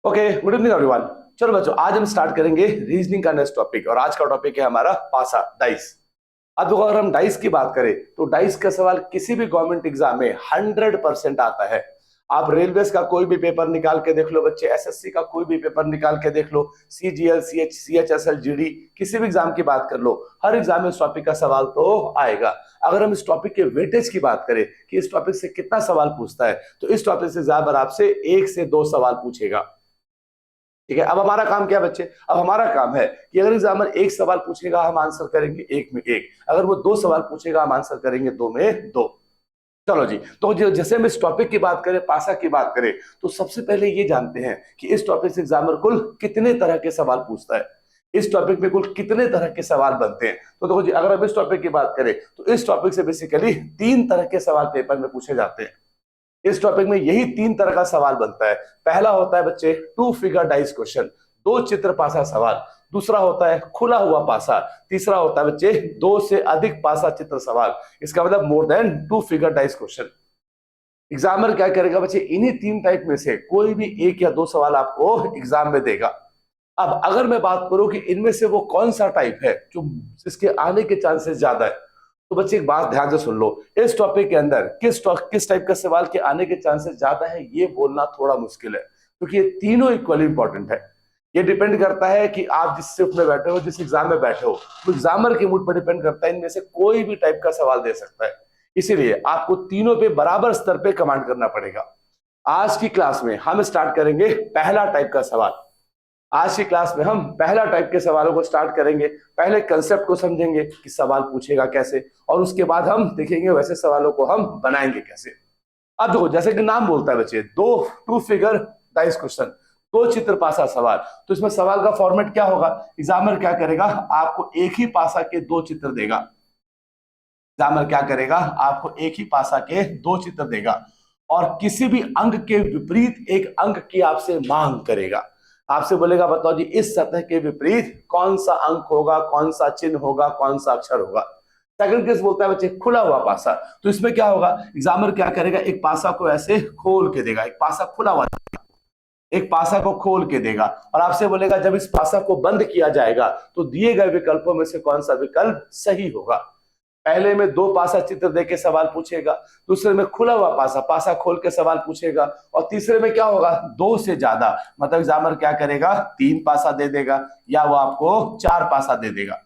Okay, good evening everyone. चलो बच्चों, आज हम स्टार्ट करेंगे रीजनिंग का नेक्स्ट टॉपिक, और आज का टॉपिक है हमारा पासा डाइस। अब देखो, अगर हम डाइस की बात करें तो डाइस का सवाल किसी भी गवर्नमेंट एग्जाम में 100% आता है। आप रेलवेज का कोई भी पेपर निकाल के देख लो बच्चे, एसएससी का कोई भी पेपर निकाल के देख लो, सीजीएल, सीएचएसएल, जीडी, किसी भी एग्जाम की बात कर लो, हर एग्जाम में इस टॉपिक का सवाल तो आएगा। अगर हम इस टॉपिक के वेटेज की बात करें कि इस टॉपिक से कितना सवाल पूछता है, तो इस टॉपिक से एग्जाम आपसे 1 से 2 सवाल पूछेगा। ठीक है, अब हमारा काम क्या बच्चे? अब हमारा काम है कि अगर एग्जामिनर 1 सवाल पूछेगा हम आंसर करेंगे 1 में 1, अगर वो 2 सवाल पूछेगा हम आंसर करेंगे 2 में 2। चलो जी, तो जैसे हम इस टॉपिक की बात करें, पासा की बात करें, तो सबसे पहले ये जानते हैं कि इस टॉपिक से एग्जामिनर कुल कितने तरह के सवाल पूछता है, इस टॉपिक में कुल कितने तरह के सवाल बनते हैं। तो देखो जी, अगर हम इस टॉपिक की बात करें तो इस टॉपिक से बेसिकली 3 तरह के सवाल पेपर में पूछे जाते हैं। इस टॉपिक में यही 3 तरह का सवाल बनता है। पहला होता है बच्चे 2 फिगर डाइस क्वेश्चन, 2 चित्र पासा सवाल। दूसरा होता है खुला हुआ पासा। तीसरा होता है बच्चे 2 से अधिक पासा चित्र सवाल। इसका मतलब more than 2 figure dice question. Examiner क्या करेगा बच्चे, इन्हीं 3 टाइप में से कोई भी 1 या 2 सवाल आपको एग्जाम में देगा। अब अगर मैं बात करूं कि इनमें से वो कौन सा टाइप है जो जिसके आने के चांसेस ज्यादा है, तो बच्चे एक बात ध्यान से सुन लो, इस टॉपिक के अंदर किस टाइप का सवाल के आने के चांसेस ज्यादा है ये बोलना थोड़ा मुश्किल है, क्योंकि ये तीनों इक्वली इंपॉर्टेंट है। ये डिपेंड करता है कि आप जिस शिफ्ट में बैठे हो, जिस एग्जाम में बैठे हो, तो एग्जामर के मूड पर डिपेंड करता है, इनमें से कोई भी टाइप का सवाल दे सकता है। इसीलिए आपको तीनों पे बराबर स्तर पे कमांड करना पड़ेगा। आज की क्लास में हम स्टार्ट करेंगे पहला टाइप का सवाल। आज की क्लास में हम पहला टाइप के सवालों को स्टार्ट करेंगे। पहले कंसेप्ट को समझेंगे कि सवाल पूछेगा कैसे, और उसके बाद हम देखेंगे वैसे सवालों को हम बनाएंगे कैसे। अब देखो, जैसे कि नाम बोलता है बच्चे, 2 फिगर डाइस क्वेश्चन, 2 चित्र पासा सवाल। तो इसमें सवाल का फॉर्मेट क्या होगा? एग्जामिनर क्या करेगा, आपको एक ही पासा के 2 चित्र देगा। एग्जामिनर क्या करेगा, आपको एक ही पासा के 2 चित्र देगा, और किसी भी अंक के विपरीत एक अंक की आपसे मांग करेगा। आपसे बोलेगा बताओ जी, इस सतह के विपरीत कौन सा अंक होगा, कौन सा चिन्ह होगा, कौन सा अक्षर होगा। सेकंड केस बोलता है बच्चे खुला हुआ पासा। तो इसमें क्या होगा, एग्जामिनर क्या करेगा, एक पासा को ऐसे खोल के देगा, एक पासा खुला हुआ, एक पासा को खोल के देगा, और आपसे बोलेगा जब इस पासा को बंद किया जाएगा तो दिए गए विकल्पों में से कौन सा विकल्प सही होगा। पहले में 2 पासा चित्र देके सवाल पूछेगा, दूसरे में खुला हुआ पासा, पासा खोल के सवाल पूछेगा, और तीसरे में क्या होगा, 2 से ज्यादा, मतलब एग्जामिनर क्या करेगा, 3 पासा दे देगा, या वो आपको 4 पासा दे देगा।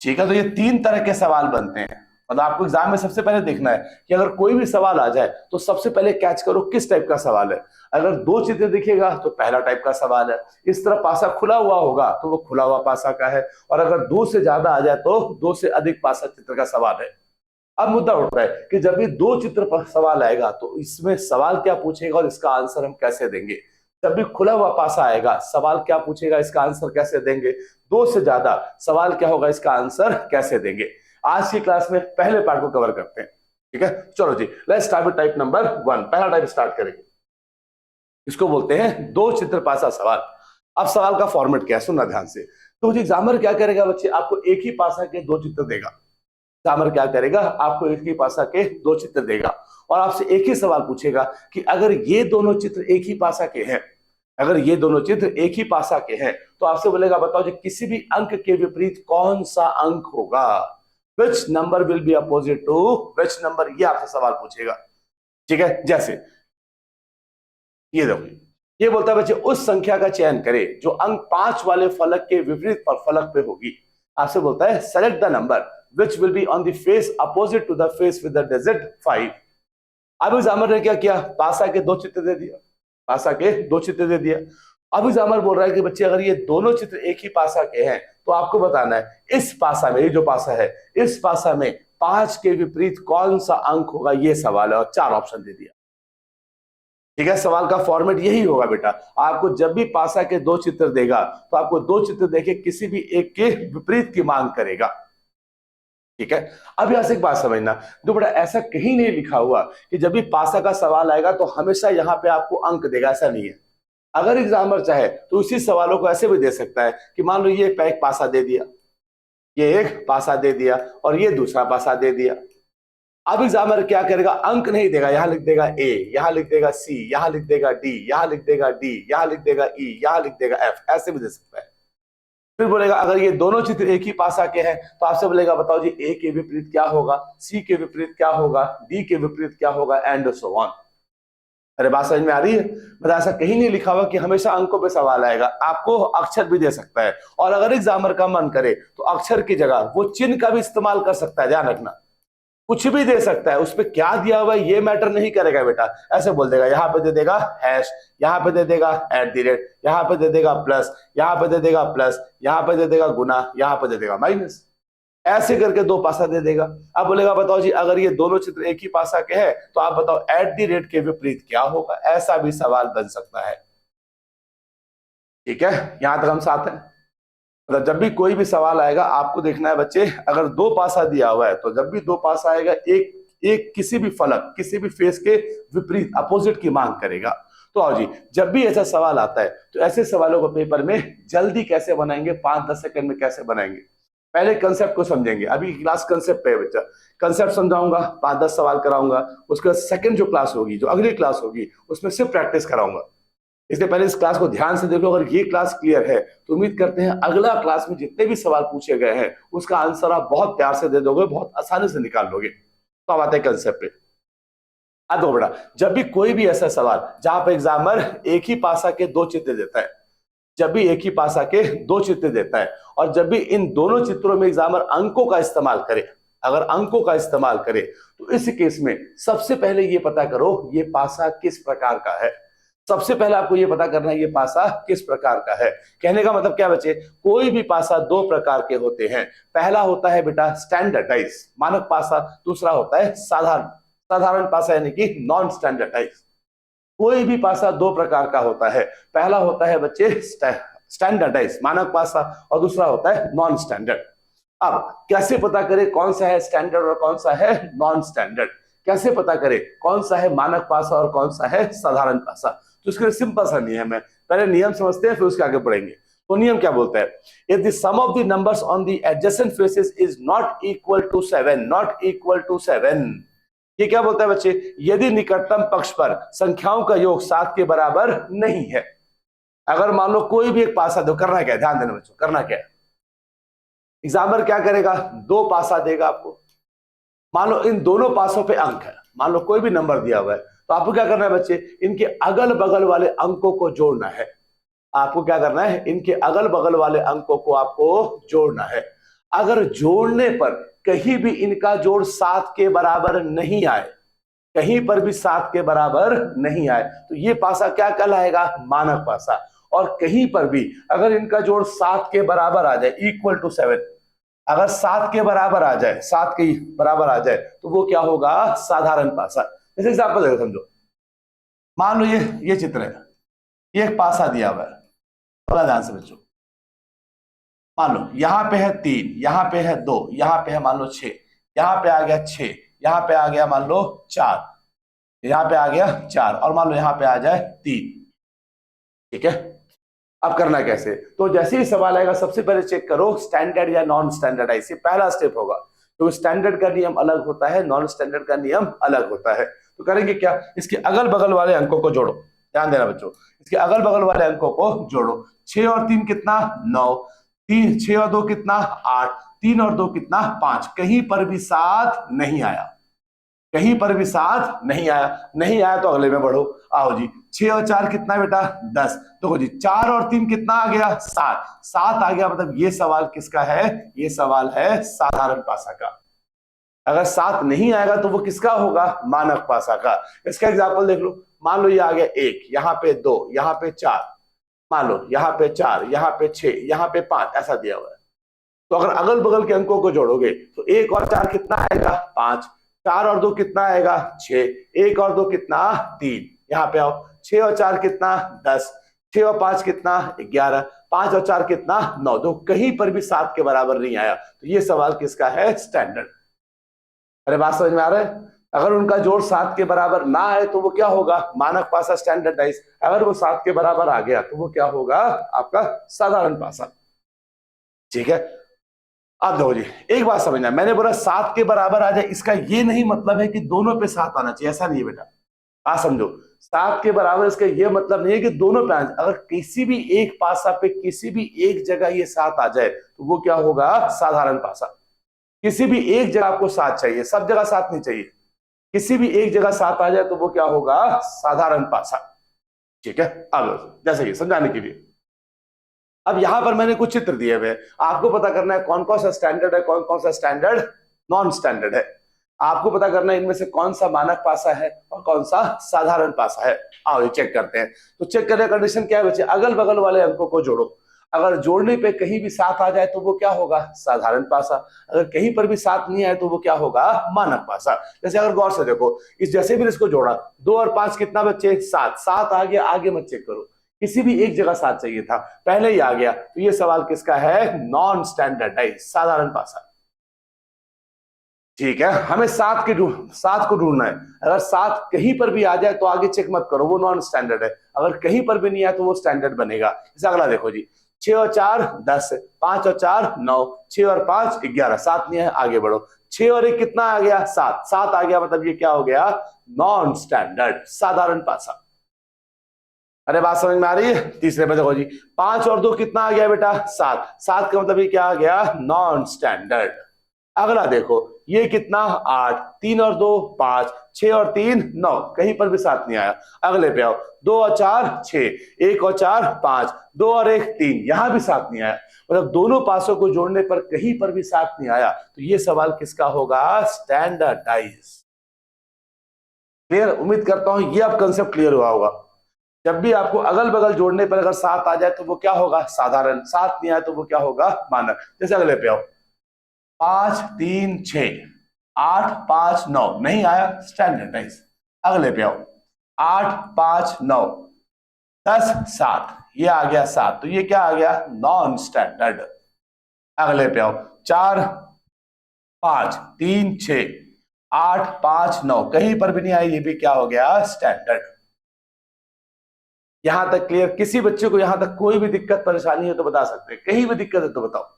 ठीक है, तो ये 3 तरह के सवाल बनते हैं। मतलब आपको एग्जाम में सबसे पहले देखना है कि अगर कोई भी सवाल आ जाए तो सबसे पहले कैच करो किस टाइप का सवाल है। अगर 2 चित्र दिखेगा तो पहला टाइप का सवाल है, इस तरह पासा खुला हुआ होगा तो वो खुला हुआ पासा का है, और अगर 2 से ज्यादा आ जाए तो 2 से अधिक पासा चित्र का सवाल है। अब मुद्दा उठता है कि जब भी 2 चित्र पर सवाल आएगा तो इसमें सवाल क्या पूछेगा और इसका आंसर हम कैसे देंगे। जब भी खुला हुआ पासा आएगा, सवाल क्या पूछेगा, इसका आंसर कैसे देंगे। 2 से ज्यादा, सवाल क्या होगा, इसका आंसर कैसे देंगे। आज की क्लास में पहले पार्ट को कवर करते हैं। ठीक है, चलो जी, let's start with type number 1। पहला टाइप स्टार्ट करेंगे, इसको बोलते हैं 2 चित्र पासा सवाल। अब सवाल का फॉर्मेट क्या है, सुनना ध्यान से। तो जी एग्जामिनर क्या करेगा बच्चे, आपको एक ही पासा के 2 चित्र देगा। एग्जामिनर क्या करेगा, आपको एक ही पासा के 2 चित्र देगा, और आपसे एक ही सवाल पूछेगा कि अगर ये दोनों चित्र एक ही पासा के हैं, अगर ये दोनों चित्र एक ही पासा के हैं, तो आपसे बोलेगा बताओ जी किसी भी अंक के विपरीत कौन सा अंक होगा, which number will be opposite to which number, ये आपसे सवाल पूछेगा। ठीक है, जैसे ये देखो, ये बोलता है बच्चे उस संख्या का चयन करे जो अंक 5 वाले फलक के विपरीत पर फलक पे होगी। आपसे बोलता है select the number which will be on the face opposite to the face with the digit 5। अब एग्जामिनर ने क्या किया, पासा के 2 चित्र दे दिया, पासा के 2 चित्र दे दिया। अब एग्जामिनर बोल रहा है कि बच्चे अगर ये दोनों चित्र एक ही पासा के हैं तो आपको बताना है इस पासा में, ये जो पासा है, इस पासा में 5 के विपरीत कौन सा अंक होगा, ये सवाल है, और 4 ऑप्शन दे दिया। ठीक है, सवाल का फॉर्मेट यही होगा बेटा। आपको जब भी पासा के 2 चित्र देगा तो आपको 2 चित्र देके किसी भी एक के विपरीत की मांग करेगा। ठीक है, अब यहां से एक बात समझना, जो बेटा ऐसा कहीं नहीं लिखा हुआ कि जब भी पासा का सवाल आएगा तो हमेशा यहां पे आपको अंक देगा, ऐसा नहीं है। अगर एग्जामिनर चाहे तो इसी सवालों को ऐसे भी दे सकता है कि मान लो ये एक पासा दे दिया, ये एक पासा दे दिया, और ये दूसरा पासा दे दिया। अब एग्जामिनर क्या करेगा, अंक नहीं देगा, यहां लिख देगा ए, यहां लिख देगा सी, यहां लिख देगा डी, यहां लिख देगा डी, यहां लिख देगा ई, यहां लिख देगा एफ, ऐसे भी दे सकता है। फिर बोलेगा अगर ये दोनों चित्र एक ही पासा के हैं तो आपसे बोलेगा बताओ जी ए के विपरीत क्या होगा, सी के विपरीत क्या होगा, डी के विपरीत क्या होगा, एंड सो ऑन। अरे बात समझ में आ रही है? मतलब ऐसा कहीं नहीं लिखा हुआ कि हमेशा अंकों पे सवाल आएगा, आपको अक्षर भी दे सकता है, और अगर एग्जामिनर का मन करे तो अक्षर की जगह वो चिन्ह का भी इस्तेमाल कर सकता है, ध्यान रखना। कुछ भी दे सकता है, उस पर क्या दिया हुआ है ये मैटर नहीं करेगा बेटा। ऐसे बोल देगा, यहाँ पे दे देगा हैश, यहाँ पे दे देगा @, यहाँ पे दे देगा प्लस, यहाँ पे दे देगा प्लस, यहाँ पे दे देगा गुना, यहाँ पे दे देगा माइनस, ऐसे करके दो पासा दे देगा। अब बोलेगा बताओ जी अगर ये दोनों चित्र एक ही पासा के हैं तो आप बताओ @ के विपरीत क्या होगा, ऐसा भी सवाल बन सकता है। ठीक है, यहां तक हम साथ हैं। मतलब जब भी कोई भी सवाल आएगा आपको देखना है बच्चे, अगर दो पासा दिया हुआ है तो जब भी दो पासा आएगा एक एक किसी भी फलक, किसी भी फेस के विपरीत अपोजिट की मांग करेगा। तो आओ जी, जब भी ऐसा सवाल आता है तो ऐसे सवालों को पेपर में जल्दी कैसे बनाएंगे, 5-10 सेकंड में कैसे बनाएंगे। पहले कंसेप्ट को समझेंगे, अभी क्लास कंसेप्ट पे है बच्चा, कंसेप्ट समझाऊंगा, 5-10 सवाल कराऊंगा, उसके बाद सेकंड जो क्लास होगी, जो अगली क्लास होगी, उसमें सिर्फ प्रैक्टिस कराऊंगा। इसलिए पहले इस क्लास को ध्यान से देखो, अगर ये क्लास क्लियर है तो उम्मीद करते हैं अगला क्लास में जितने भी सवाल पूछे गए हैं उसका आंसर आप बहुत प्यार से दे दोगे, बहुत आसानी से निकाल लोगे। तो अब आते हैं कंसेप्ट पे। अब देखो बेटा, जब भी कोई भी ऐसा सवाल जहां पर एग्जामिनर एक ही पासा के दो चित्र देता है, जब भी एक ही पासा के दो चित्र देता है और जब भी इन दोनों चित्रों में एग्जामिनर अंकों का इस्तेमाल करे, अगर अंकों का इस्तेमाल करे तो इस केस में सबसे पहले ये पता करो ये पासा किस प्रकार का है। सबसे पहले आपको ये पता करना है ये पासा किस प्रकार का है। कहने का मतलब क्या बच्चे, कोई भी पासा दो प्रकार के होते हैं। पहला होता है बेटा स्टैंडर्डाइज मानक पासा, दूसरा होता है साधारण साधारण पासा यानी कि नॉन स्टैंडर्डाइज। कोई भी पासा दो प्रकार का होता है, पहला होता है बच्चे स्टैंडर्डाइज मानक पासा और दूसरा होता है नॉन स्टैंडर्ड। अब कैसे पता करें कौन सा है स्टैंडर्ड और कौन सा है नॉन स्टैंडर्ड, कैसे पता करें कौन सा है मानक पासा और कौन सा है साधारण पासा, तो इसके लिए सिंपल सा नियम है। पहले नियम समझते हैं फिर उसके आगे बढ़ेंगे। तो नियम क्या बोलता है, if the sum of the numbers on the adjacent faces is not equal to 7, not equal to 7, ये क्या बोलता है बच्चे, यदि निकटतम पक्ष पर संख्याओं का योग 7 के बराबर नहीं है। अगर मान लो कोई भी एक पासा दो, करना क्या है, ध्यान देना बच्चों, करना क्या है, एग्जामिनर क्या करेगा, दो पासा देगा आपको, मान लो इन दोनों पासों पे अंक है, मान लो कोई भी नंबर दिया हुआ है, तो आपको क्या करना है बच्चे, इनके अगल बगल वाले अंकों को जोड़ना है। आपको क्या करना है, इनके अगल बगल वाले अंकों को आपको जोड़ना है। अगर जोड़ने पर कहीं भी इनका जोड़ 7 के बराबर नहीं आए, कहीं पर भी 7 के बराबर नहीं आए, तो ये पासा क्या कहलाएगा, मानक पासा। और कहीं पर भी अगर इनका जोड़ 7 के बराबर आ जाए, इक्वल टू 7, अगर 7 के बराबर आ जाए, 7 के बराबर आ जाए, तो वो क्या होगा, साधारण पासा। जैसे एग्जाम्पल देखो, समझो, मान लो ये चित्र है, ये एक पासा दिया हुआ है, थोड़ा ध्यान से बच्चों, मान लो यहां पे है 3, यहां पे है 2, यहां पे है मान लो 6, यहां पे आ गया 6, यहां पे आ गया मान लो 4, यहां पे आ गया 4, और मान लो यहां पे आ जाए 3। ठीक है, अब करना कैसे, तो जैसे ही सवाल आएगा सबसे पहले चेक करो स्टैंडर्ड या नॉन स्टैंडर्डाइज, ये पहला स्टेप होगा। तो स्टैंडर्ड का नियम अलग होता है, नॉन स्टैंडर्ड का नियम अलग होता है। तो करेंगे क्या, इसके अगल बगल वाले अंकों को जोड़ो, ध्यान देना बच्चों, इसके अगल बगल वाले अंकों को जोड़ो। 6 और 3 कितना, 9, 6 और 2 कितना, 8, 3 और 2 कितना, 5, कहीं पर भी 7 नहीं आया, कहीं पर भी 7 नहीं आया, नहीं आया तो अगले में बढ़ो। आओ जी, 6 और 4 कितना बेटा, 10, देखो जी 4 और 3 कितना आ गया, 7, 7 आ गया, मतलब ये सवाल किसका है, ये सवाल है साधारण पासा का। अगर 7 नहीं आएगा तो वो किसका होगा, मानक पासा का। इसका एग्जाम्पल देख लो, मान लो ये आ गया 1, यहाँ पे 2, यहाँ पे 4, मान लो यहाँ पे 4, यहाँ पे 6, यहाँ पे 5, ऐसा दिया हुआ है। तो अगर अगल बगल के अंकों को जोड़ोगे तो 1 और 4 कितना आएगा, 5, 4 और 2 कितना आएगा, 6, 1 और 2 कितना, 3, यहाँ पे आओ, 6 और 4 कितना, 10, 6 और 5 कितना, 11, 5 और 4 कितना, 9, तो कहीं पर भी 7 के बराबर नहीं आया, तो ये सवाल किसका है, स्टैंडर्ड। अरे बात समझ में आ रहा है, अगर उनका जोड़ 7 के बराबर ना आए तो वो क्या होगा, मानक पासा स्टैंडर्डाइज, अगर वो 7 के बराबर आ गया तो वो क्या होगा, आपका साधारण पासा। ठीक है, आप देखो जी, एक बात समझना, मैंने बोला 7 के बराबर आ जाए, इसका ये नहीं मतलब है कि दोनों पे 7 आना चाहिए, ऐसा नहीं है बेटा। आप समझो, 7 के बराबर इसका ये मतलब नहीं है कि दोनों पे आना। अगर किसी भी एक पासा पे किसी भी एक जगह ये 7 आ जाए तो वो क्या होगा, साधारण पासा। किसी भी एक जगह आपको 7 चाहिए, सब जगह 7 नहीं चाहिए। किसी भी एक जगह 7 आ जाए तो वो क्या होगा, साधारण पासा। ठीक है, अब जैसे ये समझाने के लिए, अब यहां पर मैंने कुछ चित्र दिए हुए, आपको पता करना है कौन कौन सा स्टैंडर्ड है, कौन कौन सा स्टैंडर्ड नॉन स्टैंडर्ड है। आपको पता करना है इनमें से कौन सा मानक पासा है और कौन सा साधारण पासा है। आओ ये चेक करते हैं। तो चेक करने का कंडीशन क्या है बच्चे, अगल बगल वाले अंकों को जोड़ो। अगर जोड़ने पे कहीं भी 7 आ जाए तो वो क्या होगा, साधारण पासा। अगर कहीं पर भी 7 नहीं आए तो वो क्या होगा, मानक पासा। जैसे अगर गौर से देखो, इस जैसे भी इसको जोड़ा, 2 और 5 कितना बच्चे, 7। 7 आ गया, आगे मत चेक करो, किसी भी एक जगह 7 चाहिए था, पहले ही आ गया। तो ये सवाल किसका है, नॉन स्टैंडर्डाइज, साधारण पासा। ठीक है, हमें 7 को ढूंढना है। अगर 7 कहीं पर भी आ जाए तो आगे चेक मत करो, वो नॉन स्टैंडर्ड है। अगर कहीं पर भी नहीं आया तो वो स्टैंडर्ड बनेगा। जैसे अगला देखो जी, 6 और 4 10, 5 और 4 9, 6 और 5 11, 7 नहीं है, आगे बढ़ो। 6 और 1 कितना आ गया, 7। 7 आ गया मतलब ये क्या हो गया, नॉन स्टैंडर्ड, साधारण पासा। अरे बात समझ में आ रही है। तीसरे पे देखो जी, 5 और 2 कितना आ गया बेटा, 7। 7 का मतलब ये क्या आ गया, नॉन स्टैंडर्ड। अगला देखो, ये कितना, 8। 3 और 2 5, 6 और 3 9, कहीं पर भी 7 नहीं आया। अगले पे आओ, 2 और 4 6, 1 और 4 5, 2 और 1 3, यहां भी 7 नहीं आया। मतलब दोनों पासों को जोड़ने पर कहीं पर भी 7 नहीं आया, तो ये सवाल किसका होगा, स्टैंडर्डाइज। क्लियर, उम्मीद करता हूं ये अब कंसेप्ट क्लियर हुआ होगा। जब भी आपको अगल बगल जोड़ने पर अगर 7 आ जाए तो वो क्या होगा, साधारण। 7 नहीं आए तो वो क्या होगा, मानक। जैसे अगले पे आओ, 5 3 6, 8 5 9, नहीं आया, स्टैंडर्डाइज। अगले पे आओ, 8 5 9 10 7, ये आ गया 7, तो ये क्या आ गया, नॉन स्टैंडर्ड। अगले पे आओ, 4 5 3 6, 8 5 9, कहीं पर भी नहीं आया, ये भी क्या हो गया, स्टैंडर्ड। यहां तक क्लियर। किसी बच्चे को यहां तक कोई भी दिक्कत परेशानी है तो बता सकते हैं, कहीं भी दिक्कत है तो बताओ।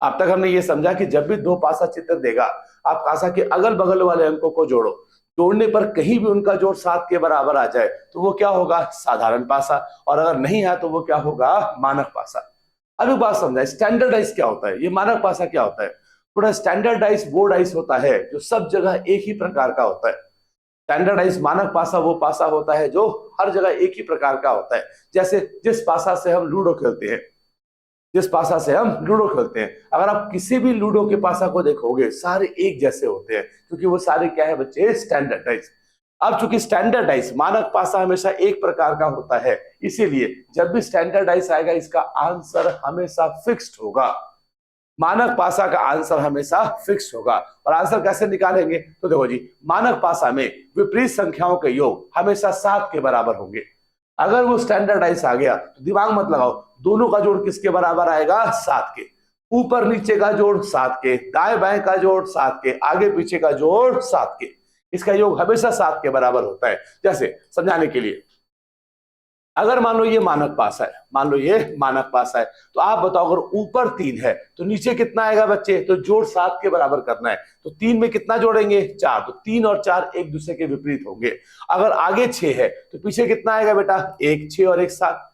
अब तक हमने ये समझा कि जब भी दो पासा चित्र देगा, आप पासा के अगल बगल वाले अंकों को जोड़ो। जोड़ने पर कहीं भी उनका जोड़ 7 के बराबर आ जाए तो वो क्या होगा, साधारण पासा। और अगर नहीं है तो वो क्या होगा, मानक पासा। अब एक बात समझा, स्टैंडर्डाइज क्या होता है, ये मानक पासा क्या होता है। थोड़ा स्टैंडर्डाइज वो डाइस होता है जो सब जगह एक ही प्रकार का होता है। स्टैंडर्डाइज मानक पासा वो पासा होता है जो हर जगह एक ही प्रकार का होता है। जैसे जिस पासा से हम लूडो खेलते हैं, जिस पासा से हम लूडो खेलते हैं, अगर आप किसी भी लूडो के पासा को देखोगे सारे एक जैसे होते हैं, क्योंकि वो सारे क्या है बच्चे, स्टैंडर्डाइज। अब चूंकि स्टैंडर्डाइज मानक पासा हमेशा एक प्रकार का होता है, इसीलिए जब भी स्टैंडर्डाइज आएगा इसका आंसर हमेशा फिक्स्ड होगा। मानक पासा का आंसर हमेशा फिक्स होगा। और आंसर कैसे निकालेंगे, तो देखो जी, मानक पासा में विपरीत संख्याओं के योग हमेशा 7 के बराबर होंगे। अगर वो स्टैंडर्डाइज आ गया तो दिमाग मत लगाओ, दोनों का जोड़ किसके बराबर आएगा, 7 के। ऊपर नीचे का जोड़ 7 के, दाएं बाएं का जोड़ 7 के, आगे पीछे का जोड़ 7 के। इसका योग हमेशा 7 के बराबर होता है। जैसे समझाने के लिए, अगर मान लो ये मानक पासा है, मान लो ये मानक पासा है, तो आप बताओ अगर ऊपर 3 है तो नीचे कितना आएगा बच्चे, तो जोड़ 7 के बराबर करना है। तो 3 में कितना जोड़ेंगे, 4, तो 3 और 4 एक दूसरे के विपरीत होंगे। अगर आगे 6 है तो पीछे कितना आएगा बेटा, 1, 6 और 1 7,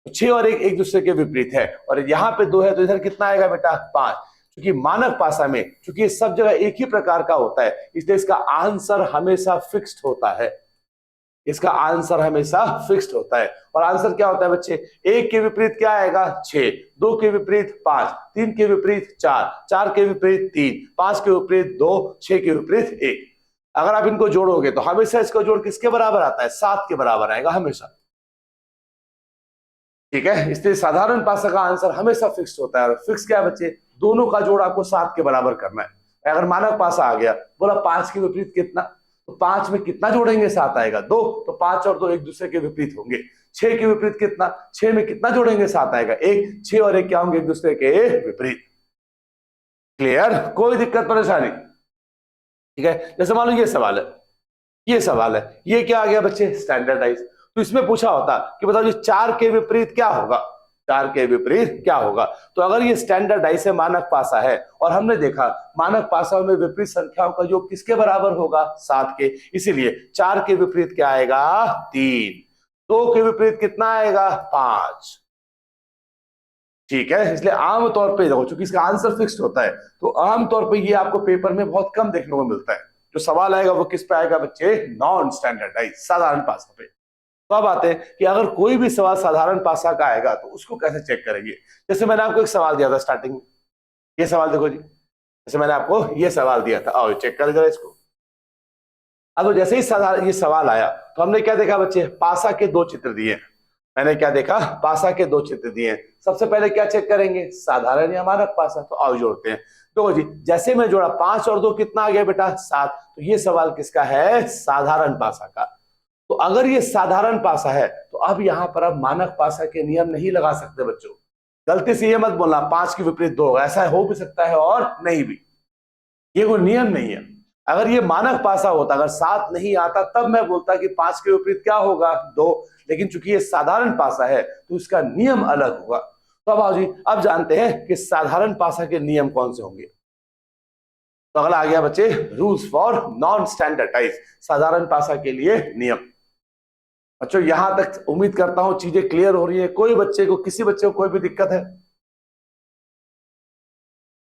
6 और 1 एक दूसरे के विपरीत है। और यहाँ पे 2 है तो इधर कितना आएगा बेटा, 5। क्योंकि मानक पासा में क्योंकि सब जगह एक ही प्रकार का होता है, इसलिए इसका आंसर हमेशा फिक्स्ड होता है। इसका आंसर हमेशा फिक्स्ड होता है। और आंसर क्या होता है बच्चे, 1 के विपरीत क्या आएगा, 6, 2 के विपरीत 5, 3 के विपरीत 4, 4 के विपरीत 3, 5 के विपरीत 2, 6 के विपरीत 1। अगर आप इनको जोड़ोगे तो हमेशा इसका जोड़ किसके बराबर आता है, 7 के बराबर आएगा हमेशा। ठीक है, इसलिए साधारण पासा का आंसर हमेशा फिक्स होता है। और फिक्स क्या है बच्चे, दोनों का जोड़ आपको 7 के बराबर करना है। अगर मानक पासा आ गया, बोला 5 के विपरीत कितना, तो 5 में कितना जोड़ेंगे, 7 आएगा, 2, तो 5 और 2 एक दूसरे के विपरीत होंगे। 6 के विपरीत कितना, 6 में कितना जोड़ेंगे, 7 आएगा, 1, 6 और 1 क्या होंगे, एक दूसरे के विपरीत। क्लियर, कोई दिक्कत परेशानी। ठीक है, जैसे मान लो ये सवाल है, ये सवाल है, ये क्या आ गया बच्चे, स्टैंडर्डाइज। तो इसमें पूछा होता कि बताओ जी 4 के विपरीत क्या होगा, 4 के विपरीत क्या होगा। तो अगर ये स्टैंडर्ड डाइस है, मानक पासा है, और हमने देखा मानक पासाओं में विपरीत संख्याओं का योग किसके बराबर होगा, 7 के, इसीलिए 4 के विपरीत क्या आएगा, 3, 2 के विपरीत कितना आएगा, 5। ठीक है, इसलिए आमतौर पे देखो, चूंकि इसका आंसर फिक्स्ड होता है, तो आमतौर पे ये आपको पेपर में बहुत कम देखने को मिलता है। जो सवाल आएगा वो किस पे आएगा बच्चे, नॉन स्टैंडर्डाइज, साधारण पासा पे। तो अब आते हैं कि अगर कोई भी सवाल साधारण पासा का आएगा तो उसको कैसे चेक करेंगे। जैसे मैंने आपको एक सवाल दिया था स्टार्टिंग में, ये सवाल देखो जी, जैसे मैंने आपको ये सवाल दिया था, आओ चेक कर जरा इसको। अब जैसे ही साधारण ये सवाल आया तो हमने क्या देखा बच्चे, पासा के 2 चित्र दिए। मैंने क्या देखा, पासा के 2 चित्र दिए। सबसे पहले क्या चेक करेंगे, साधारण या मानक पासा। तो आओ जोड़ते हैं। तो जी जैसे मैं जोड़ा, 5 और 2 कितना आ गया बेटा, 7। तो ये सवाल किसका है, साधारण पासा का। तो अगर ये साधारण पासा है तो अब यहां पर अब मानक पासा के नियम नहीं लगा सकते बच्चों। गलती से ये मत बोलना 5 के विपरीत 2, ऐसा हो भी सकता है और नहीं भी, ये कोई नियम नहीं है। अगर ये मानक पासा होता, अगर 7 नहीं आता, तब मैं बोलता कि 5 के विपरीत क्या होगा, 2। लेकिन चूंकि ये साधारण पासा है तो इसका नियम अलग होगा। तो अब आओ जी, अब जानते हैं कि साधारण पासा के नियम कौन से होंगे। तो अगला आ गया बच्चे, रूल्स फॉर नॉन स्टैंडर्डाइज, साधारण पासा के लिए नियम। बच्चों यहां तक उम्मीद करता हूं चीजें क्लियर हो रही है। कोई बच्चे को, किसी बच्चे को कोई भी दिक्कत है,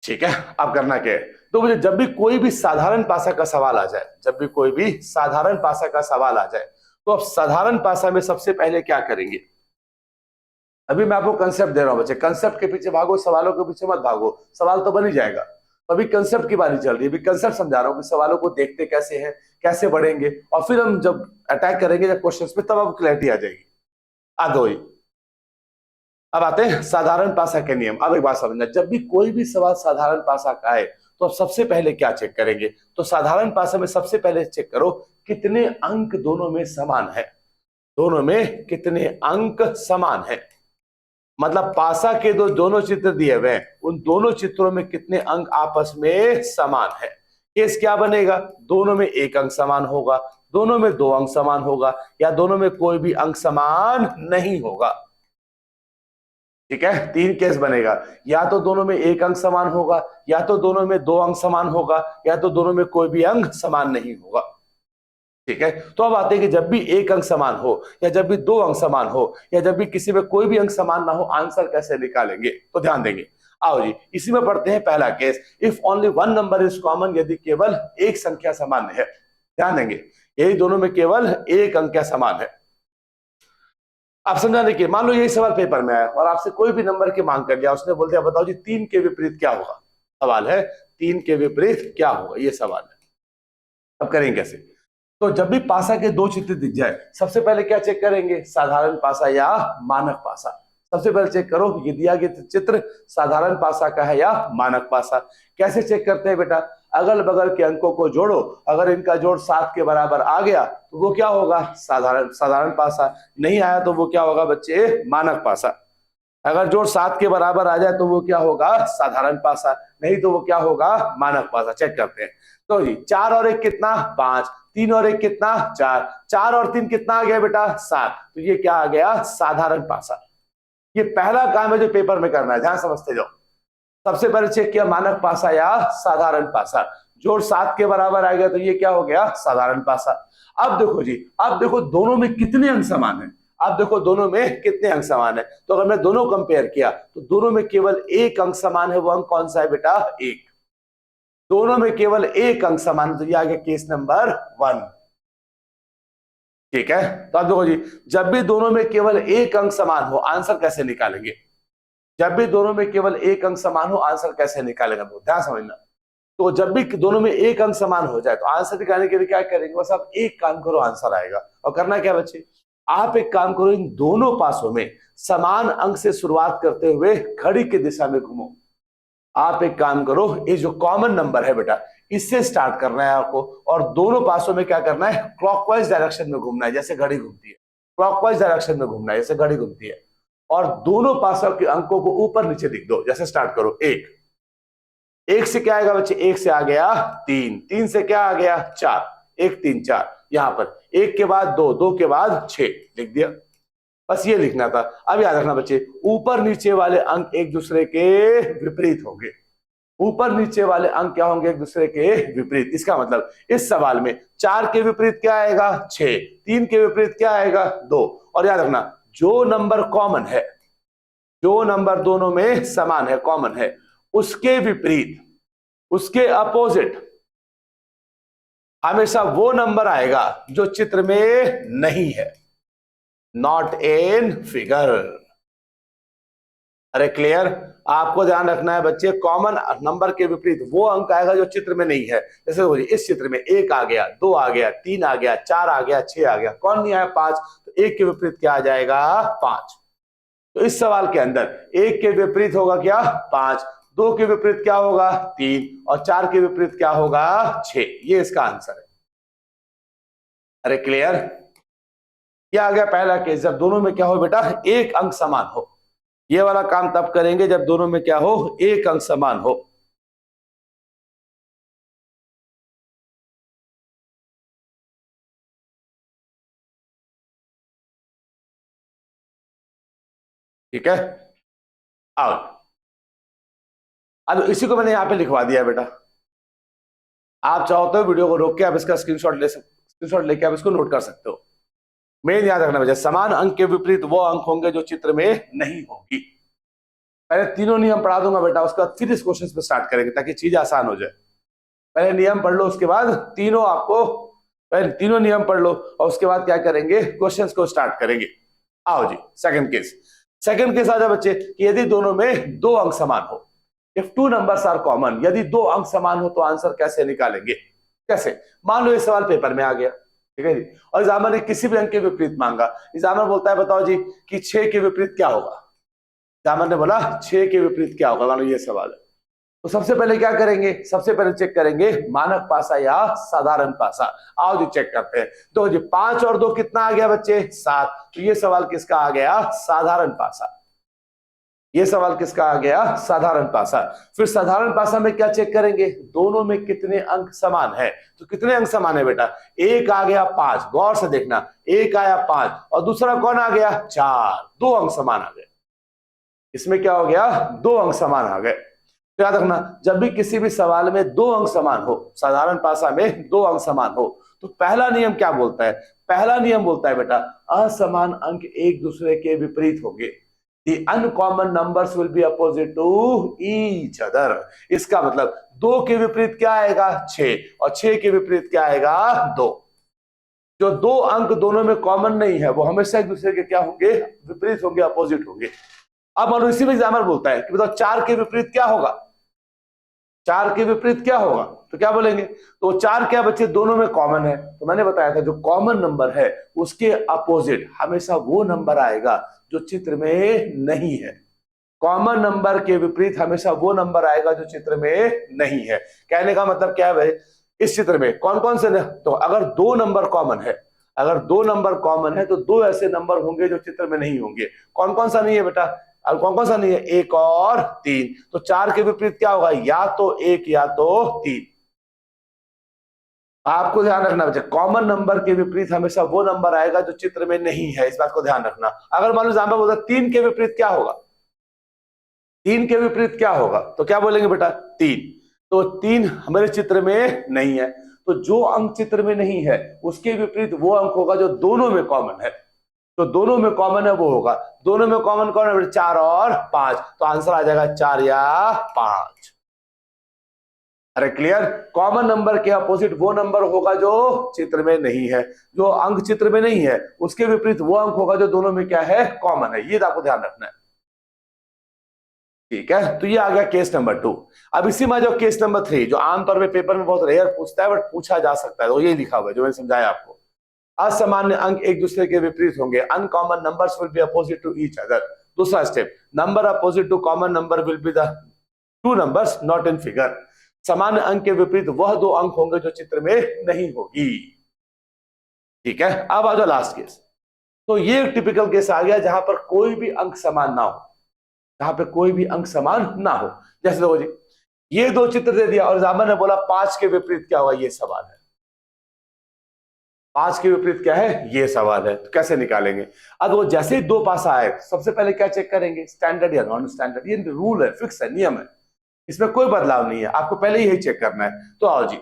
ठीक है। अब करना क्या है, तो मुझे जब भी कोई भी साधारण पासा का सवाल आ जाए, जब भी कोई भी साधारण पासा का सवाल आ जाए, तो अब साधारण पासा में सबसे पहले क्या करेंगे। अभी मैं आपको कंसेप्ट दे रहा हूं बच्चे, कंसेप्ट के पीछे भागो, सवालों के पीछे मत भागो, सवाल तो बन ही जाएगा। अभी कंसेप्ट की बारी चल रही है, अभी कंसेप्ट समझा रहा हूं कि सवालों को देखते कैसे हैं, कैसे बढ़ेंगे, और फिर हम जब अटैक करेंगे जब क्वेश्चन पे, तब आपको क्लैरिटी आ जाएगी। आगे ही अब आते हैं साधारण पासा के नियम। अब एक बात समझना, जब भी कोई भी सवाल साधारण पासा का आए तो अब सबसे पहले क्या चेक करेंगे। तो साधारण पासा में सबसे पहले चेक करो कितने अंक दोनों में समान है, दोनों में कितने अंक समान है। मतलब पासा के दोनों चित्र दिए हुए हैं, उन दोनों चित्रों में कितने अंक आपस में समान है। केस क्या बनेगा, दोनों में 1 अंक समान होगा, दोनों में 2 अंक समान होगा, या दोनों में कोई भी अंक समान नहीं होगा। ठीक है, 3 केस बनेगा, या तो दोनों में 1 अंक समान होगा, या तो दोनों में 2 अंक समान होगा, या तो दोनों में कोई भी अंक समान नहीं होगा। ठीक है, तो अब आते हैं कि जब भी 1 अंक समान हो, या जब भी 2 अंक समान हो, या जब भी किसी में कोई भी अंक समान ना हो, आंसर कैसे निकालेंगे। तो ध्यान देंगे, आओ जी इसी में पढ़ते हैं पहला case, if only 1 number is common, यदि केवल एक संख्या सामान्य है। ध्यान देंगे, यही दोनों में केवल 1 अंक क्या समान है। आप समझाने के, मान लो यही सवाल पेपर में आया और आपसे कोई भी नंबर की मांग कर लिया, उसने बोल दिया बताओ जी 3 के विपरीत क्या होगा। सवाल है 3 के विपरीत क्या होगा, ये सवाल है। अब करेंगे कैसे। तो जब भी पासा के 2 चित्र दिख जाए, सबसे पहले क्या चेक करेंगे, साधारण पासा या मानक पासा। सबसे पहले चेक करो ये दिया गया चित्र साधारण पासा का है या मानक पासा। कैसे चेक करते हैं बेटा, अगल बगल के अंकों को जोड़ो, अगर इनका जोड़ 7 के बराबर आ गया तो वो क्या होगा, साधारण पासा। नहीं आया तो वो क्या होगा बच्चे, मानक पासा। अगर जोड़ 7 के बराबर आ जाए तो वो क्या होगा, साधारण पासा। नहीं तो वो क्या होगा, मानक पासा। चेक करते हैं। तो जी 4 और 1 कितना, 5, 3 और 1 कितना, 4, 4 और 3 कितना आ गया बेटा, 7। तो ये क्या आ गया, साधारण पासा। ये पहला काम है जो पेपर में करना है, ध्यान समझते जाओ। सबसे पहले चेक किया मानक पासा या साधारण पासा, जोड़ 7 के बराबर आ गया तो ये क्या हो गया, साधारण पासा। अब देखो जी, अब देखो दोनों में कितने अंक समान है। अब देखो दोनों में कितने अंक समान है। तो अगर मैं दोनों कंपेयर किया तो दोनों में केवल 1 अंक समान है, वो अंक कौन सा है बेटा, 1। दोनों में केवल 1 अंक समान है, तो ये आ गया केस नंबर 1। ठीक है, तो अब देखो जी, जब भी दोनों में केवल 1 अंक समान हो, आंसर कैसे निकालेंगे। जब भी दोनों में केवल 1 अंक समान हो, आंसर कैसे निकालेगा, तो ध्यान समझना। तो जब भी दोनों में 1 अंक समान हो जाए तो आंसर निकालने के लिए क्या करेंगे, बस आप एक काम करो, आंसर आएगा। और करना क्या बच्चे, आप एक काम करो, इन दोनों पासों में समान अंक से शुरुआत करते हुए घड़ी की दिशा में घूमो। आप एक काम करो, ये जो कॉमन नंबर है बेटा, इससे स्टार्ट करना है आपको, और दोनों पासों में क्या करना है, क्लॉकवाइज डायरेक्शन में घूमना है, जैसे घड़ी घूमती है। क्लॉकवाइज डायरेक्शन में घूमना है, जैसे घड़ी घूमती है। और दोनों पासों के अंकों को ऊपर नीचे लिख दो। जैसे स्टार्ट करो, 1 से क्या आएगा बच्चे, 1 से आ गया 3, 3 से क्या आ गया 4, 1 3 4। यहां पर 1 के बाद 2, 2 के बाद 6 लिख दिया। बस ये लिखना था। अब याद रखना बच्चे, ऊपर नीचे वाले अंक एक दूसरे के विपरीत होंगे। ऊपर नीचे वाले अंक क्या होंगे? एक दूसरे के विपरीत। इसका मतलब इस सवाल में 4 के विपरीत क्या आएगा? 6। 3 के विपरीत क्या आएगा? 2। और याद रखना, जो नंबर कॉमन है, जो नंबर दोनों में समान है, कॉमन है, उसके विपरीत, उसके अपोजिट हमेशा वो नंबर आएगा जो चित्र में नहीं है, नॉट इन फिगर। अरे क्लियर? आपको ध्यान रखना है बच्चे, कॉमन नंबर के विपरीत वो अंक आएगा जो चित्र में नहीं है। जैसे इस चित्र में 1 आ गया, 2 आ गया, 3 आ गया, 4 आ गया, 6 आ गया, कौन नहीं आया? 5। तो 1 के विपरीत क्या आ जाएगा? 5। तो इस सवाल के अंदर 1 के विपरीत होगा क्या? 5। 2 के विपरीत क्या होगा? 3। और 4 के विपरीत क्या होगा? 6। ये इसका आंसर है। अरे क्लियर? क्या आ गया पहला केस, जब दोनों में क्या हो बेटा? एक अंक समान हो। ये वाला काम तब करेंगे जब दोनों में क्या हो? एक अंक समान हो। ठीक है, आओ। अब इसी को मैंने यहां पे लिखवा दिया बेटा। आप चाहो तो वीडियो को रोक के आप इसका स्क्रीनशॉट लेके आप इसको नोट कर सकते हो। मेन याद रखना बच्चा, समान अंक के विपरीत वो अंक होंगे जो चित्र में नहीं होगी। पहले तीनों नियम पढ़ा दूंगा बेटा, उसके बाद फिर इस क्वेश्चन पे स्टार्ट करेंगे ताकि चीज आसान हो जाए। पहले नियम पढ़ लो, उसके बाद तीनों आपको, पहले तीनों नियम पढ़ लो और उसके बाद क्या करेंगे? क्वेश्चंस को स्टार्ट करेंगे। आओ जी, सेकंड केस। सेकंड केस आ जाए बच्चे कि यदि दोनों में दो अंक समान हो, if two numbers are common, यदि दो अंक समान हो तो आंसर कैसे निकालेंगे? कैसे? मान लो ये सवाल पेपर में आ गया, ठीक है जी, और एग्जामिनर ने किसी भी अंक के विपरीत मांगा। एग्जामिनर बोलता है बताओ जी कि 6 के विपरीत क्या होगा। एग्जामिनर ने बोला 6 के विपरीत क्या होगा, मान लो ये सवाल है। तो सबसे पहले क्या करेंगे? सबसे पहले चेक करेंगे मानक पासा या साधारण पासा। आओ जी चेक करते हैं। तो जी 5 और 2 कितना आ गया बच्चे? 7। तो ये सवाल किसका आ गया? साधारण पासा। ये सवाल किसका आ गया? साधारण पासा। फिर साधारण पासा में क्या चेक करेंगे? दोनों में कितने अंक समान है। तो कितने अंक समान है बेटा? एक आ गया 5, गौर से देखना, एक आया 5 और दूसरा कौन आ गया? 4। 2 अंक समान आ गए। इसमें क्या हो गया? 2 अंक समान आ गए। तो याद रखना, जब भी किसी भी सवाल में 2 अंक समान हो, साधारण पासा में 2 अंक समान हो, तो पहला नियम क्या बोलता है? पहला नियम बोलता है बेटा, असमान अंक एक दूसरे के विपरीत होंगे। The uncommon numbers will be opposite to each other। इसका मतलब 2 के विपरीत क्या आएगा? 6। और 6 के विपरीत क्या आएगा? 2। जो दो अंक दोनों में कॉमन नहीं है वो हमेशा एक दूसरे के क्या होंगे? विपरीत होंगे, अपोजिट होंगे। अब मानो इसी में एग्जाम्पल बोलता है कि बताओ 4 के विपरीत क्या होगा? 4 के विपरीत क्या होगा? तो क्या बोलेंगे? तो 4 क्या बच्चे? दोनों में कॉमन है। तो मैंने बताया था जो कॉमन नंबर है उसके अपोजिट हमेशा वो नंबर आएगा जो चित्र में नहीं है। कॉमन नंबर के विपरीत हमेशा वो नंबर आएगा जो चित्र में नहीं है। कहने का मतलब क्या है भाई? इस चित्र में कौन कौन से तो अगर 2 नंबर कॉमन है, अगर 2 नंबर कॉमन है तो 2 ऐसे नंबर होंगे जो चित्र में नहीं होंगे। कौन कौन सा नहीं है बेटा? और कौन कौन सा नहीं है? 1 और 3। तो 4 के विपरीत क्या होगा? या तो 1 या तो 3। आपको ध्यान रखना बच्चा, कॉमन नंबर के विपरीत हमेशा वो नंबर आएगा जो चित्र में नहीं है, इस बात को ध्यान रखना। अगर मान लो एग्जाम्पल बोलता 3 के विपरीत क्या होगा? 3 के विपरीत क्या होगा? तो क्या बोलेंगे बेटा? 3। तो 3 हमारे चित्र में नहीं है, तो जो अंक चित्र में नहीं है उसके विपरीत वो अंक होगा जो दोनों में कॉमन है। तो दोनों में कॉमन है वो होगा। दोनों में कॉमन कौन है? 4 और 5। तो आंसर आ जाएगा 4 या 5। अरे क्लियर? कॉमन नंबर के अपोजिट वो नंबर होगा जो चित्र में नहीं है। जो अंक चित्र में नहीं है उसके विपरीत वो अंक होगा जो दोनों में क्या है? कॉमन है। ये आपको ध्यान रखना है। ठीक है, तो ये आ गया केस नंबर 2। अब इसी में जो केस नंबर 3 जो आमतौर पे पेपर में बहुत रेयर पूछता है बट पूछा जा सकता है, तो ये लिखा हुआ है जो मैंने समझाया आपको। असामान्य अंक एक दूसरे के विपरीत होंगे। Uncommon numbers will be opposite to each other. दूसरा step, number opposite to common number will be the two numbers not in figure. समान अंक के विपरीत वह 2 अंक होंगे जो चित्र में नहीं होगी। ठीक है, अब आ जाओ लास्ट केस। तो ये टिपिकल केस आ गया जहां पर कोई भी अंक समान ना हो, जहां पे कोई भी अंक समान ना हो। जैसे देखो जी, ये 2 चित्र दे दिया और एग्जामिनर ने बोला 5 के विपरीत क्या होगा, ये सवाल है। पांच के विपरीत क्या है, ये सवाल है, तो कैसे निकालेंगे। अब वो जैसे ही दो पासा आए सबसे पहले क्या चेक करेंगे, स्टैंडर्ड या नॉन स्टैंडर्ड। ये रूल है, फिक्स है, नियम है, इसमें कोई बदलाव नहीं है, आपको पहले ही यही चेक करना है। तो आओ जी,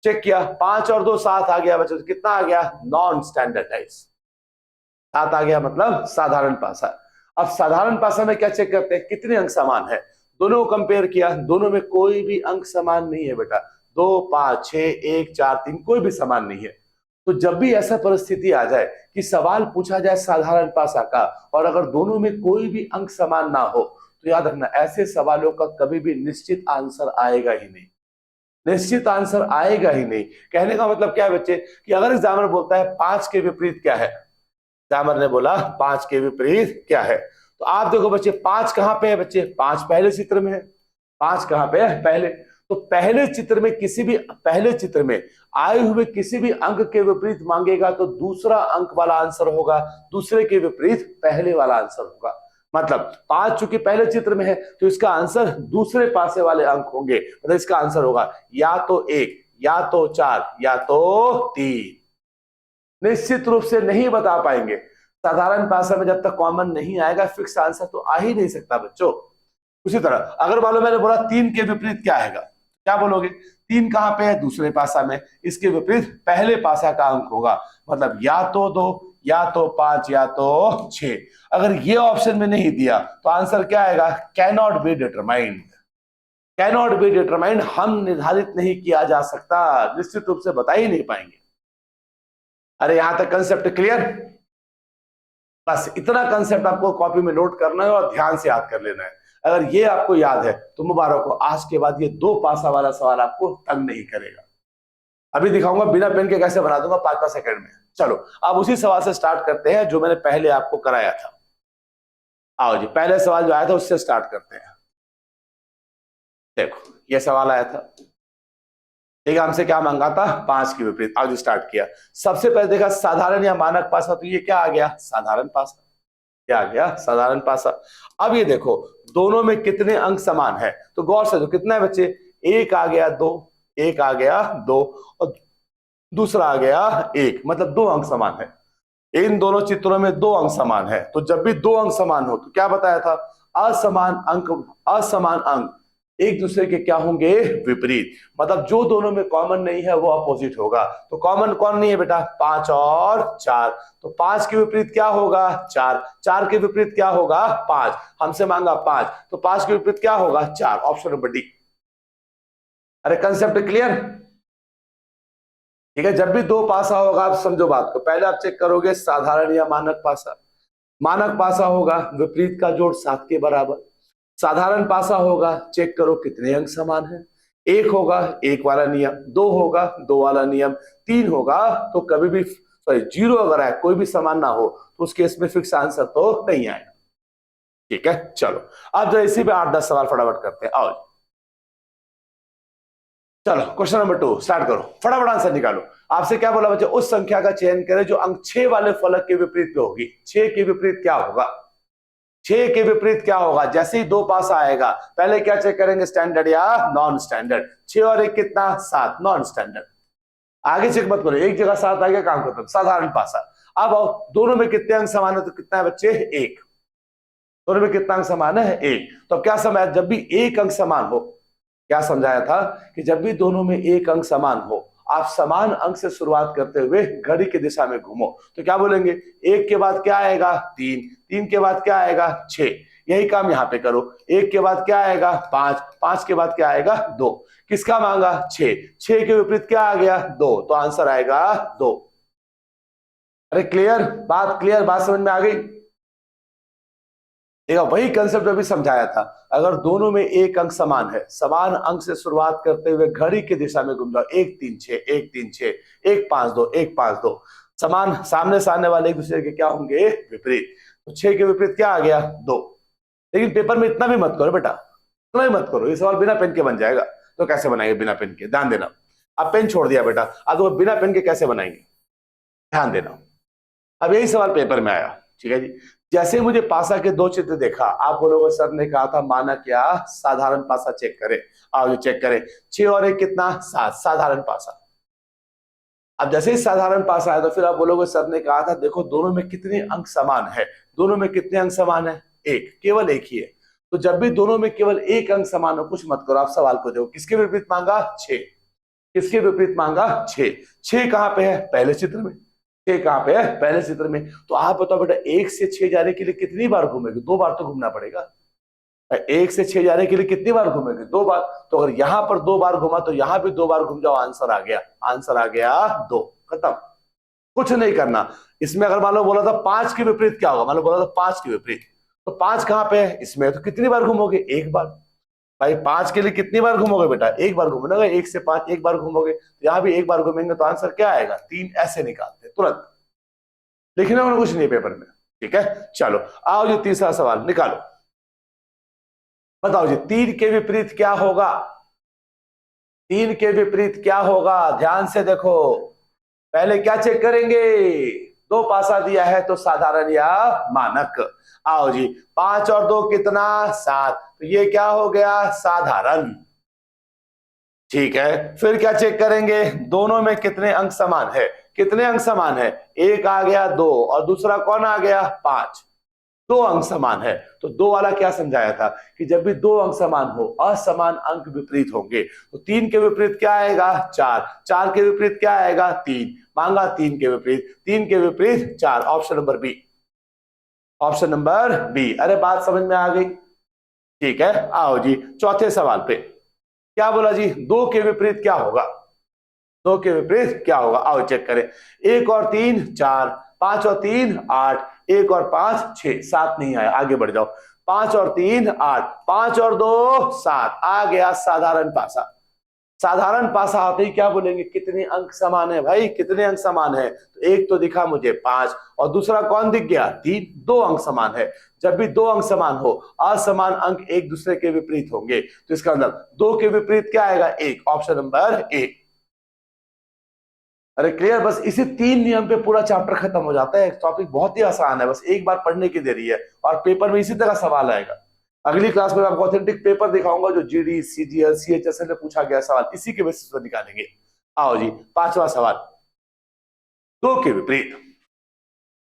चेक किया, 5 और 2 7 आ गया बच्चों, तो कितना आ गया, नॉन स्टैंडर्डाइज, 7 आ गया, मतलब साधारण पासा। अब साधारण पासा में क्या चेक करते हैं, कितने अंक समान है। दोनों को कंपेयर किया, दोनों में कोई भी अंक समान नहीं है बेटा, 2 5 6 1 4 3 कोई भी समान नहीं है। तो जब भी ऐसा परिस्थिति आ जाए कि सवाल पूछा जाए साधारण पासा का और अगर दोनों में कोई भी अंक समान ना हो, तो याद रखना ऐसे सवालों का कभी भी निश्चित आंसर आएगा ही नहीं, निश्चित आंसर आएगा ही नहीं। कहने का मतलब क्या है बच्चे, कि अगर एग्जामिनर बोलता है 5 के विपरीत क्या है, एग्जामिनर ने बोला 5 के विपरीत क्या है, तो आप देखो बच्चे 5 कहां पे है, बच्चे 5 पहले चित्र में है, 5 कहां पे है, पहले। तो पहले चित्र में किसी भी, पहले चित्र में आए हुए किसी भी अंक के विपरीत मांगेगा तो दूसरा अंक वाला आंसर होगा, दूसरे के विपरीत पहले वाला आंसर होगा। मतलब 5 चूंकि पहले चित्र में है तो इसका आंसर दूसरे पासे वाले अंक होंगे, मतलब इसका आंसर होगा या तो 1 या तो 4 या तो 3। निश्चित रूप से नहीं बता पाएंगे, साधारण भाषा में जब तक कॉमन नहीं आएगा फिक्स आंसर तो आ ही नहीं सकता बच्चों। उसी तरह अगर मान लो मैंने बोला 3 के विपरीत क्या आएगा, क्या बोलोगे, 3 कहां पे है, दूसरे पासा में, इसके विपरीत पहले पासा का अंक होगा, मतलब या तो 2 या तो 5 या तो 6। अगर ये ऑप्शन में नहीं दिया तो आंसर क्या आएगा, cannot be determined. Cannot be determined हम निर्धारित नहीं किया जा सकता, निश्चित रूप से बता ही नहीं पाएंगे। अरे यहां तक कंसेप्ट क्लियर, बस इतना कंसेप्ट आपको कॉपी में नोट करना है और ध्यान से याद कर लेना है। अगर ये आपको याद है तो मुबारक हो, आज के बाद ये दो पासा वाला सवाल आपको तंग नहीं करेगा। अभी दिखाऊंगा बिना पेन के कैसे बना दूंगा 5-5 सेकंड में। चलो अब उसी सवाल से स्टार्ट करते हैं जो मैंने पहले आपको कराया था। आओ जी, पहले सवाल जो आया था उससे स्टार्ट करते हैं। देखो ये सवाल आया था, ठीक है, हमसे क्या मांगा था, 5 के विपरीत। आज स्टार्ट किया, सबसे पहले देखा साधारण या मानक पासा, तो ये क्या आ गया, साधारण पासा। क्या आ गया, साधारण पासा। अब ये देखो दोनों में कितने अंक समान है, तो गौर से, तो कितना है बच्चे, एक आ गया 2, एक आ गया 2 और दूसरा आ गया 1, मतलब 2 अंक समान है। इन दोनों चित्रों में 2 अंक समान है, तो जब भी 2 अंक समान हो तो क्या बताया था, असमान अंक, असमान अंक एक दूसरे के क्या होंगे, विपरीत। मतलब जो दोनों में कॉमन नहीं है वो अपोजिट होगा। तो कॉमन कौन नहीं है बेटा, 5 और 4, तो 5 के विपरीत क्या होगा, 4, 4 के विपरीत क्या होगा, 5, हमसे मांगा 5, तो 5 के विपरीत क्या होगा, 4, ऑप्शन नंबर डी। अरे कंसेप्ट क्लियर, ठीक है। जब भी दो पासा होगा आप समझो बात को, पहले आप चेक करोगे साधारण या मानक पासा। मानक पासा होगा विपरीत का जोड़ 7 के बराबर, साधारण पासा होगा चेक करो कितने अंक समान है, एक होगा एक वाला नियम, दो होगा दो वाला नियम, तीन होगा तो कभी भी, सॉरी जीरो अगर है कोई भी समान ना हो तो उस केस में फिक्स आंसर तो नहीं आएगा। ठीक है, चलो अब जो इसी पे 8-10 सवाल फटाफट करते हैं। आओ चलो क्वेश्चन नंबर 2 स्टार्ट करो, फटाफट आंसर निकालो। आपसे क्या बोला बच्चे, उस संख्या का चयन करें जो अंक 6 वाले फलक के विपरीत पे होगी। 6 के विपरीत क्या होगा, 6 के विपरीत क्या होगा, जैसे ही दो पास आएगा पहले क्या चेक करेंगे, स्टैंडर्ड या नॉन स्टैंडर्ड। 6 और 1 कितना, 7, नॉन स्टैंडर्ड। आगे चेक मत करो, एक जगह 7 आ गया काम खत्म, साधारण पासा। अब आओ दोनों में कितने अंक समान है, तो कितना है बच्चे, 1। दोनों में कितना अंक समान है, 1। तो अब क्या समझाया, जब भी एक अंक समान हो, क्या समझाया था कि जब भी दोनों में एक अंक समान हो आप समान अंक से शुरुआत करते हुए घड़ी की दिशा में घूमो, तो क्या बोलेंगे, एक के बाद क्या आएगा, 3, 3 के बाद क्या आएगा, 6। यही काम यहां पे करो, एक के बाद क्या आएगा, 5, 5 के बाद क्या आएगा, 2। किसका मांगा, 6, 6 के विपरीत क्या आ गया, 2, तो आंसर आएगा 2। अरे क्लियर बात, क्लियर बात समझ में आ गई। देखा वही कंसेप्ट अभी समझाया था, अगर दोनों में एक अंक समान है समान अंक से शुरुआत करते हुए घड़ी की दिशा में घूम जाओ, 1 3 6 1 3 6 1 5 2 1 5 2, समान सामने सामने वाले एक दूसरे के क्या होंगे, विपरीत। तो 6 के विपरीत क्या आ गया, 2। लेकिन पेपर में इतना भी मत करो बेटा, इतना भी मत करो, ये सवाल बिना पेन के बन जाएगा। तो कैसे बनाएंगे बिना पेन के, ध्यान देना। अब पेन छोड़ दिया बेटा, अब वो बिना पेन के कैसे बनाएंगे, ध्यान देना। अब यही सवाल पेपर में आया, ठीक है जी। जैसे मुझे पासा के दो चित्र देखा, आप बोलोगे सर ने कहा था मानक या साधारण पासा चेक करें। आओ ये चेक करें, 6 और 1 कितना, 7, साधारण पासा। अब जैसे ही साधारण पास आया तो फिर आप बोलोगे सर ने कहा था देखो दोनों में कितने अंक समान है, दोनों में कितने अंक समान है, एक, केवल एक ही है। तो जब भी दोनों में केवल एक अंक समान हो, कुछ मत करो, आप सवाल को देखो, किसके विपरीत मांगा, 6, किसके विपरीत मांगा, 6, 6 कहां पे है, पहले चित्र में, 6 कहां पे है, पहले चित्र में। तो आप बताओ बेटा 1 से 6 जाने के लिए कितनी बार घूमेगी, 2 बार तो घूमना पड़ेगा। 1 से 6 जाने के लिए कितनी बार घूमेगी, 2 बार। तो अगर यहां पर 2 बार घुमा तो यहां भी 2 बार घूम जाओ, आंसर आ गया, आंसर आ गया 2, खत्म, कुछ नहीं करना। इसमें अगर मान लो बोला था 5 के विपरीत क्या होगा, मान लो बोला था 5 के विपरीत, तो 5 कहां पे है, इसमें, तो कितनी बार घूमोगे, एक बार। भाई 5 के लिए कितनी बार घूमोगे बेटा, एक बार घूमोगे, 1 से 5 एक बार घूमोगे, तो यहां भी एक बार घूमेंगे, तो आंसर क्या आएगा, 3, ऐसे निकालते तुरंत, लिखने में कुछ नहीं पेपर में, ठीक है। चलो आओ जी तीसरा सवाल निकालो, बताओ जी 3 के विपरीत क्या होगा, 3 के विपरीत क्या होगा, ध्यान से देखो। पहले क्या चेक करेंगे, 2 पासा दिया है तो साधारण या मानक। आओ जी 5 और 2 कितना, 7, तो ये क्या हो गया, साधारण, ठीक है। फिर क्या चेक करेंगे, दोनों में कितने अंक समान है, कितने अंक समान है, एक आ गया 2 और दूसरा कौन आ गया 5, 2 अंक समान है। तो 2 वाला क्या समझाया था कि जब भी 2 अंक समान हो, असमान अंक विपरीत होंगे। तो 3 के विपरीत क्या आएगा, 4, 4 के विपरीत क्या आएगा, 3, मांगा 3 के विपरीत, 3 के विपरीत 4, option number B, option number B. अरे बात समझ में आ गई, ठीक है। आओ जी चौथे सवाल पे, क्या बोला जी, 2 के विपरीत क्या होगा, 2 के विपरीत क्या होगा, आओ चेक करें। 1 और 3 4, 5 और 3 8, 1 और 5 6, 7 नहीं आया, आगे बढ़ जाओ। 5 और 3 8, 5 और 2 7, आ गया साधारण पासा। साधारण पासा आते ही क्या बोलेंगे, कितने अंक समान है भाई, कितने अंक समान है, तो एक तो दिखा मुझे 5 और दूसरा कौन दिख गया 3, 2 अंक समान है। जब भी 2 अंक समान हो, असमान अंक एक दूसरे के विपरीत होंगे, तो इसका मतलब 2 के विपरीत क्या आएगा, 1, ऑप्शन नंबर ए। अरे क्लियर, बस इसी 3 नियम पे पूरा चैप्टर खत्म हो जाता है। टॉपिक बहुत ही आसान है, बस एक बार पढ़ने की देरी है, और पेपर में इसी तरह सवाल आएगा। अगली क्लास में आपको ऑथेंटिक पेपर दिखाऊंगा जो जीडी सीजीएल सीएचएसएल में पूछा गया सवाल, इसी के बेसिस पर निकालेंगे। आओ जी पांचवा सवाल, 2 के विपरीत,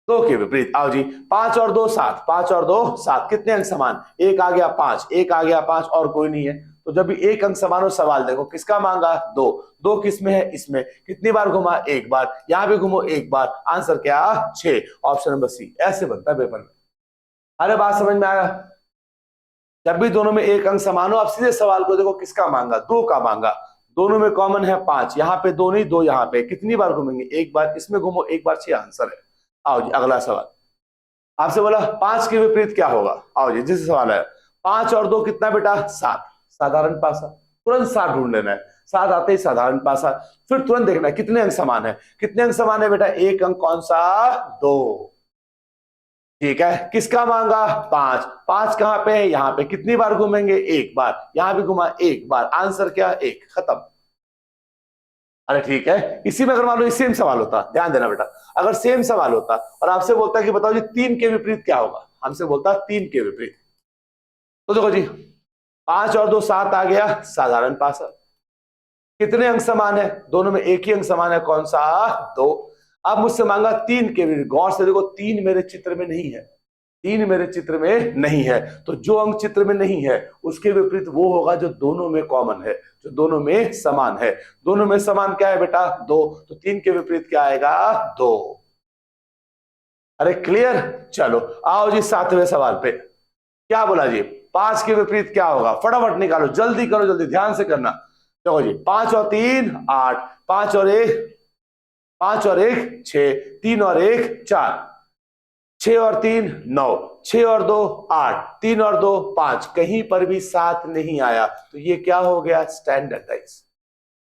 2 के विपरीत, आओ जी 5 और 2 7, 5 और 2 7, कितने अंक समान, एक आ गया 5, एक आ गया 5 और कोई नहीं है। तो जब भी एक अंक समान हो, सवाल देखो किसका मांगा, 2, 2 किस में है, इसमें, कितनी बार घुमा, एक बार, यहां भी घूमो एक बार, आंसर क्या 6, ऑप्शन नंबर सी। ऐसे बनता है पेपर में। अरे बात समझ में आया, जब भी दोनों में एक अंक समान हो, आप सीधे सवाल को देखो किसका मांगा, 2 का मांगा, दोनों में कॉमन है 5, यहां पे 2 नहीं, 2 यहां पे, कितनी बार घूमेंगे, एक बार, इसमें घूमो एक बार, 6 आंसर है। आओ जी अगला सवाल, आपसे बोला 5 के विपरीत क्या होगा, आओ जी जिस सवाल है, 5 और 2 कितना बेटा 7, साधारण पासा, तुरंत 7 ढूंढ लेना है, 7 आते ही साधारण पासा। फिर तुरंत देखना है कितने अंक समान है, कितने अंक समान है बेटा, एक अंक कौन सा, 2, ठीक है। किसका मांगा 5, 5 कहां पे है, यहां पे, कितनी बार घूमेंगे, एक बार, यहां भी घुमा एक बार, आंसर क्या 1, खत्म। अरे ठीक है, इसी में अगर मान लो सेम सवाल होता, ध्यान देना बेटा, अगर सेम सवाल होता और आपसे बोलता कि बताओ जी 3 के विपरीत क्या होगा, हमसे बोलता 3 के विपरीत, तो देखो जी 5 और 2 7 आ गया, साधारण पासा। कितने अंक समान है, दोनों में एक ही अंक समान है, कौन सा 2। अब मुझसे मांगा 3 के विपरीत, गौर से देखो 3 मेरे चित्र में नहीं है, 3 मेरे चित्र में नहीं है, तो जो अंक चित्र में नहीं है उसके विपरीत वो होगा जो दोनों में कॉमन है, जो दोनों में समान है। दोनों में समान क्या है बेटा 2, तो 3 के विपरीत क्या आएगा 2। अरे क्लियर, चलो आओ जी सातवें सवाल पे, क्या बोला जी 5 के विपरीत क्या होगा, फटाफट निकालो, जल्दी करो, जल्दी ध्यान से करना। देखो जी 5 और 3 8, 5 और 1, 5 और 1 6, 3 और 1 4, 6 और 3 9, 6 और 2 8, 3 और 2 5, कहीं पर भी 7 नहीं आया, तो ये क्या हो गया स्टैंडर्डाइज,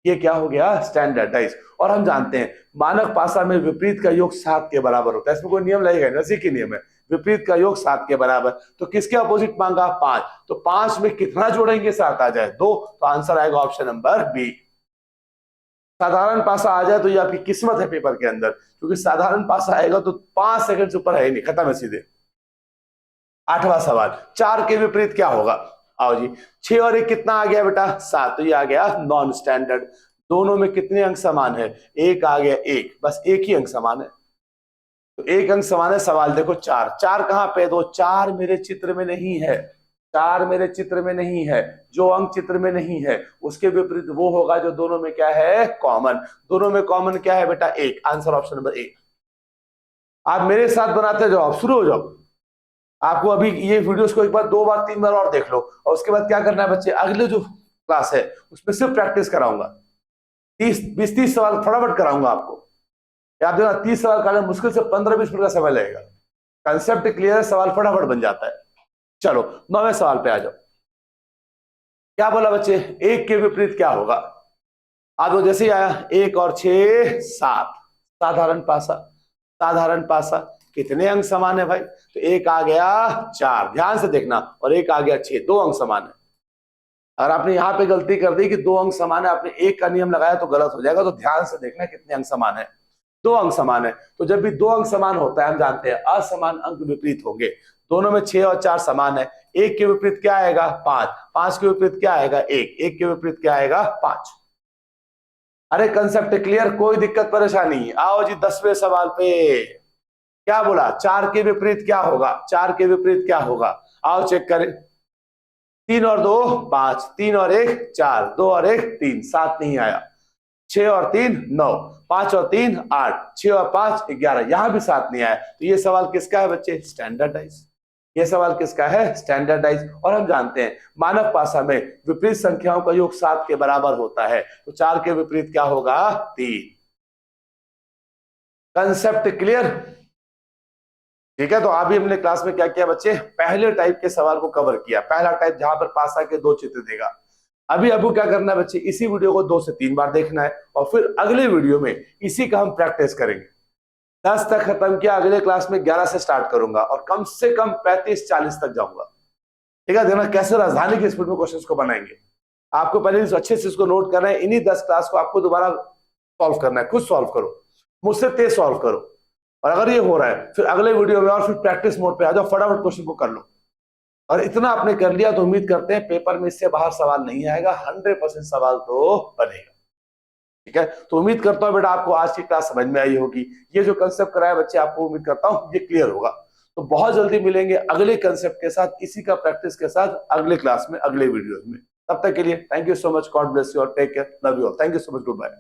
ये क्या हो गया स्टैंडर्डाइज। और हम जानते हैं मानक पासा में विपरीत का योग 7 के बराबर होता है, इसमें कोई नियम लगेगा, नजीक नियम है, विपरीत का योग 7 के बराबर। तो किसके अपोजिट मांगा 5, तो 5 में कितना जोड़ेंगे 7 आ जाए 2, तो आंसर आएगा ऑप्शन नंबर बी। साधारण पासा आ जाए तो ये आपकी किस्मत है पेपर के अंदर, क्योंकि साधारण पासा आएगा तो 5 सेकंड से ऊपर है ही नहीं, खत्म है सीधे। आठवां सवाल, 4 के विपरीत क्या होगा, आओ जी 6 और 1 कितना आ गया बेटा 7, तो ये आ गया नॉन स्टैंडर्ड। दोनों में कितने अंक समान है? एक आ गया एक, बस एक ही अंक समान है। तो एक अंक समान है, सवाल देखो चार, चार कहां पे? तो चार मेरे चित्र में नहीं है, चार मेरे चित्र में नहीं है। जो अंक चित्र में नहीं है उसके विपरीत वो होगा जो दोनों में क्या है? कॉमन। दोनों में कॉमन क्या है बेटा? एक। आंसर ऑप्शन नंबर एक। आप मेरे साथ बनाते जाओ, शुरू हो जाओ। आपको अभी ये वीडियोस को एक बार, दो बार, तीन बार और देख लो, और उसके बाद क्या करना है बच्चे, अगले जो क्लास है उसमें सिर्फ प्रैक्टिस कराऊंगा। 30 सवाल फटाफट कराऊंगा आपको। याद देना, 30 सवाल का मुश्किल से 15-20 मिनट का समय लगेगा। कंसेप्ट क्लियर है, सवाल फटाफट बन जाता है। चलो 9वें सवाल पे आ जाओ। क्या बोला बच्चे? एक के विपरीत क्या होगा? आज वो जैसे ही आया, 1 और 6 7, साधारण पासा। साधारण पासा कितने अंक समान है भाई? तो एक आ गया 4, ध्यान से देखना, और एक आ गया 6, 2 अंक समान है। अगर आपने यहां पे गलती कर दी कि 2 अंक समान है, आपने एक का नियम लगाया तो गलत हो जाएगा। तो ध्यान से देखना कितने अंक समान है। 2 अंक समान है। तो जब भी 2 अंक समान होता है, हम जानते हैं असमान अंक विपरीत होंगे। दोनों में 6 और 4 समान है। एक के विपरीत क्या आएगा? 5। 5 के विपरीत क्या आएगा? एक। एक के विपरीत क्या आएगा? 5। अरे कंसेप्ट क्लियर, कोई दिक्कत परेशानी? आओ जी 10वें सवाल पे। क्या बोला? 4 के विपरीत क्या होगा? 4 के विपरीत क्या होगा? आओ चेक करें। 3 और 2 5, 3 और 1 4, 2 और 1 3, 7 नहीं आया। 6 और 3 9, 5 और 3 8, 6 और 5 11, यहां भी 7 नहीं आया। तो ये सवाल किसका है बच्चे? स्टैंडर्डाइज। ये सवाल किसका है? स्टैंडर्डाइज। और हम जानते हैं मानव भाषा में विपरीत संख्याओं का योग 7 के बराबर होता है। तो 4 के विपरीत क्या होगा? 3। Concept clear? ठीक है। तो अभी हमने क्लास में क्या किया बच्चे? पहले टाइप के सवाल को कवर किया। पहला टाइप जहां पर पासा के 2 चित्र देगा। अभी आपको क्या करना है बच्चे? इसी वीडियो को 2 से 3 बार देखना है, और फिर अगले वीडियो में इसी का हम प्रैक्टिस करेंगे। 10 तक खत्म किया, अगले क्लास में 11 से स्टार्ट करूंगा, और कम से कम 35-40 तक जाऊंगा। ठीक है। देखना कैसे राजधानी की स्पीड में क्वेश्चंस को बनाएंगे। आपको पहले अच्छे से इसको नोट करना है। इन्हीं 10 क्लास को आपको दोबारा सॉल्व करना है। खुद सॉल्व करो, मुझसे तेज सॉल्व करो। और अगर ये हो रहा है, फिर अगले वीडियो में और फिर प्रैक्टिस मोड पे आ जाओ, फटाफट क्वेश्चन को कर लो। और इतना आपने कर लिया तो उम्मीद करते हैं पेपर में इससे बाहर सवाल नहीं आएगा। 100% सवाल तो बनेगा। ठीक है। तो उम्मीद करता हूं बेटा आपको आज की क्लास समझ में आई होगी। ये जो कंसेप्ट कराया बच्चे, आपको उम्मीद करता हूं ये क्लियर होगा। तो बहुत जल्दी मिलेंगे अगले कंसेप्ट के साथ, इसी का प्रैक्टिस के साथ अगले क्लास में, अगले वीडियो में। तब तक के लिए thank you so much. God bless you और take care. Love you all. Thank you so much. Good bye.